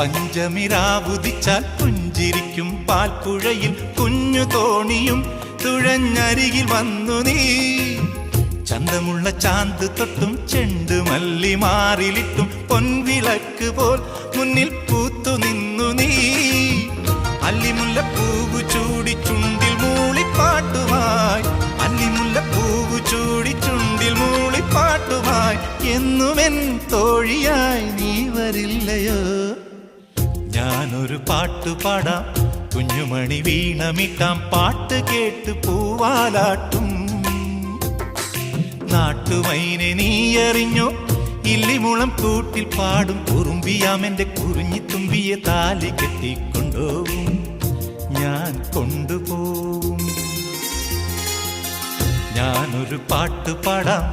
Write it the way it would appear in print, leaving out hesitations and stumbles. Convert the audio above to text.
പഞ്ചമിരാവുദിച്ചാൽ പുഞ്ചിരിക്കും പാൽപ്പുഴയിൽ കുഞ്ഞു തോണിയും തുഴഞ്ഞരികിൽ വന്നു നീ. ചന്തമുള്ള ചാന്ത് തൊട്ടും ചെണ്ടുമല്ലി മാറിലിട്ടും പൊൻവിളക്ക് പോൽ മുന്നിൽ പൂത്തു നിന്നു നീ. അല്ലിമുല്ലപ്പൂവ് ചൂടി ചുണ്ടിൽ മൂളിപ്പാട്ടുമായി, അല്ലിമുല്ലപ്പൂവ് ചൂടി ചുണ്ടിൽ മൂളിപ്പാട്ടുമായി എന്നുമെൻ തോഴിയായി നീ വരില്ലയോ? ഞാനൊരു പാട്ടുപാടാം, കുഞ്ഞുമണി വീണമിട്ടാം, പാട്ട് കേട്ട് പൂവാലാട്ടും. നാട്ടുമൈനെ നീ അറിഞ്ഞോ? ഇല്ലിമുളം കൂട്ടിൽ പാടും കുറുമ്പിയാമെന്റെ കുറിഞ്ഞിത്തുമ്പിയെ താലി കെട്ടിക്കൊണ്ടുപോകും, ഞാൻ കൊണ്ടുപോകും. ഞാനൊരു പാട്ടുപാടാം.